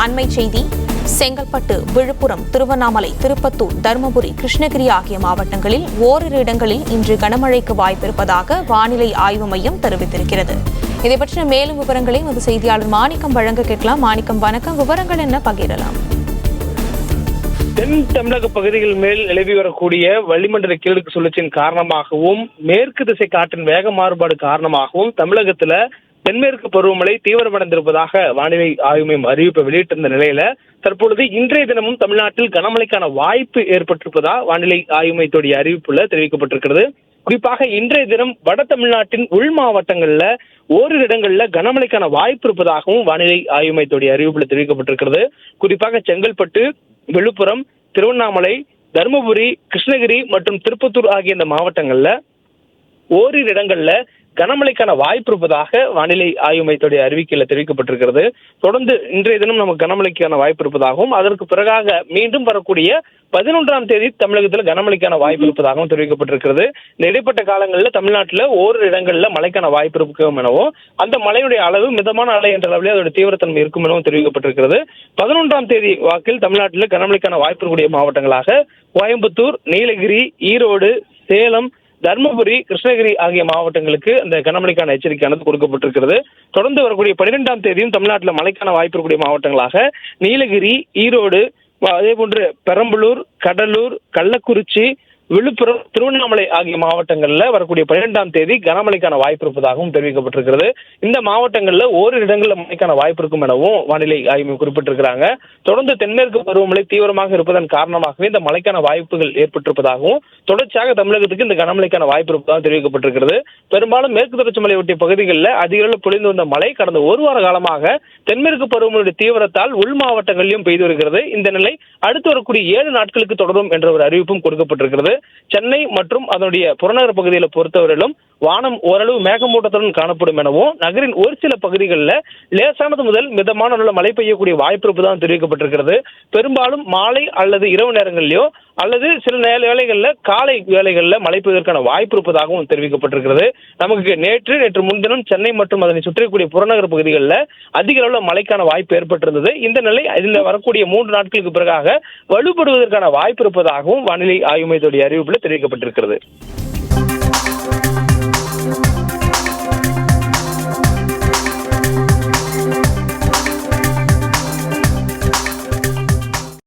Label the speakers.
Speaker 1: அண்மை செய்தி. செங்கல்பட்டு, விழுப்புரம், திருவண்ணாமலை, திருப்பத்தூர், தருமபுரி, கிருஷ்ணகிரி ஆகிய மாவட்டங்களில் ஓரிரு இடங்களில் இன்று கனமழைக்கு வாய்ப்பிருப்பதாக வானிலை ஆய்வு மையம் தெரிவித்திருக்கிறது. இதை பற்றின மேலும் விவரங்களை நமது செய்தியாளர் மாணிக்கம் வழங்க கேட்கலாம். மாணிக்கம், வணக்கம். விவரங்கள் என்ன பகிரலாம்?
Speaker 2: தென் தமிழக பகுதிகள் மேல் நிலவி வரக்கூடிய வளிமண்டல கீழடுக்கு சுழற்சியின் காரணமாகவும் மேற்கு திசை காற்றின் வேக மாறுபாடு காரணமாகவும் தமிழகத்துல தென்மேற்கு பருவமழை தீவிரமடைந்திருப்பதாக வானிலை ஆய்வு மையம் அறிவிப்பை வெளியிட்டிருந்த நிலையில தற்பொழுது இன்றைய தினமும் தமிழ்நாட்டில் கனமழைக்கான வாய்ப்பு ஏற்பட்டிருப்பதா வானிலை ஆய்வு மையத்துடைய அறிவிப்புல தெரிவிக்கப்பட்டிருக்கிறது. குறிப்பாக இன்றைய தினம் வட தமிழ்நாட்டின் உள் மாவட்டங்கள்ல ஓரிரு இடங்கள்ல கனமழைக்கான வாய்ப்பு இருப்பதாகவும் வானிலை ஆய்வு மையத்துடைய அறிவிப்புல தெரிவிக்கப்பட்டிருக்கிறது. குறிப்பாக செங்கல்பட்டு, விழுப்புரம், திருவண்ணாமலை, தருமபுரி, கிருஷ்ணகிரி மற்றும் திருப்பத்தூர் ஆகிய இந்த மாவட்டங்கள்ல ஓரிரு இடங்கள்ல கனமழைக்கான வாய்ப்பு இருப்பதாக வானிலை ஆய்வு மையத்துடைய அறிவிக்கையில தெரிவிக்கப்பட்டிருக்கிறது. தொடர்ந்து இன்றைய தினம் நமக்கு கனமழைக்கான வாய்ப்பு இருப்பதாகவும் அதற்கு பிறகாக மீண்டும் வரக்கூடிய 11ஆம் தேதி தமிழகத்தில் கனமழைக்கான வாய்ப்பு இருப்பதாகவும் தெரிவிக்கப்பட்டிருக்கிறது. இந்த இடைப்பட்ட காலங்களில் தமிழ்நாட்டில் ஓரிரு இடங்கள்ல மழைக்கான வாய்ப்பு இருக்கும் எனவும் அந்த மழையுடைய அளவு மிதமான அலை என்ற அளவிலே அதோட தீவிரத்தன்மை இருக்கும் எனவும் தெரிவிக்கப்பட்டிருக்கிறது. 11ஆம் தேதி வாக்கில் தமிழ்நாட்டில் கனமழைக்கான வாய்ப்பு இருக்கக்கூடிய மாவட்டங்களாக கோயம்புத்தூர், நீலகிரி, ஈரோடு, சேலம், தருமபுரி, கிருஷ்ணகிரி ஆகிய மாவட்டங்களுக்கு அந்த கனமழைக்கான எச்சரிக்கையானது கொடுக்கப்பட்டிருக்கிறது. தொடர்ந்து வரக்கூடிய 12ஆம் தேதியும் தமிழ்நாட்டில் மழைக்கான வாய்ப்பு இருக்கக்கூடிய மாவட்டங்களாக நீலகிரி, ஈரோடு, அதே போன்று பெரம்பலூர், கடலூர், கள்ளக்குறிச்சி, விழுப்புரம், திருவண்ணாமலை ஆகிய மாவட்டங்கள்ல வரக்கூடிய 12ஆம் தேதி கனமழைக்கான வாய்ப்பு இருப்பதாகவும் தெரிவிக்கப்பட்டிருக்கிறது. இந்த மாவட்டங்கள்ல ஓரிரு இடங்களில் மழைக்கான வாய்ப்பு இருக்கும் எனவும் வானிலை ஆய்வு குறிப்பிட்டிருக்கிறாங்க. தொடர்ந்து தென்மேற்கு பருவமழை தீவிரமாக இருப்பதன் காரணமாகவே இந்த மழைக்கான வாய்ப்புகள் ஏற்பட்டிருப்பதாகவும் தொடர்ச்சியாக தமிழகத்துக்கு இந்த கனமழைக்கான வாய்ப்பு இருப்பதாக தெரிவிக்கப்பட்டிருக்கிறது. பெரும்பாலும் மேற்கு தொடர்ச்சி மலை ஒட்டிய பகுதிகளில் அதிக அளவில் பொழிந்து வந்த மழை கடந்த ஒரு வார காலமாக தென்மேற்கு பருவமழையுடைய தீவிரத்தால் உள் மாவட்டங்களிலும் பெய்து வருகிறது. இந்த நிலை அடுத்து வரக்கூடிய 7 நாட்களுக்கு தொடரும் என்ற ஒரு அறிவிப்பும் கொடுக்கப்பட்டிருக்கிறது. சென்னை மற்றும் அதனுடைய புறநகர் பகுதிகளை பொறுத்தவரையிலும் வானம் ஓரளவு மேகமூட்டத்துடன் காணப்படும் எனவும் நகரின் ஒரு சில பகுதிகளில் லேசானது முதல் மிதமான அளவில் மழை பெய்யக்கூடிய வாய்ப்பு இருப்பதாக தெரிவிக்கப்பட்டிருக்கிறது. பெரும்பாலும் மாலை அல்லது இரவு நேரங்களிலோ அல்லது சில வேளைகளில் காலை வேளைகளில் மழை பெய்வதற்கான வாய்ப்பு இருப்பதாகவும் தெரிவிக்கப்பட்டிருக்கிறது. நமக்கு நேற்று முன்தினம் சென்னை மற்றும் அதனை சுற்றக்கூடிய புறநகர் பகுதிகளில் அதிக அளவில் மழைக்கான வாய்ப்பு ஏற்பட்டிருந்தது. இந்த நிலை இதில் வரக்கூடிய 3 நாட்களுக்கு பிறகாக வலுப்படுவதற்கான வாய்ப்பு இருப்பதாகவும் வானிலை ஆய்வு மையத்துடைய அறிவிப்பில் தெரிவிக்கப்பட்டிருக்கிறது.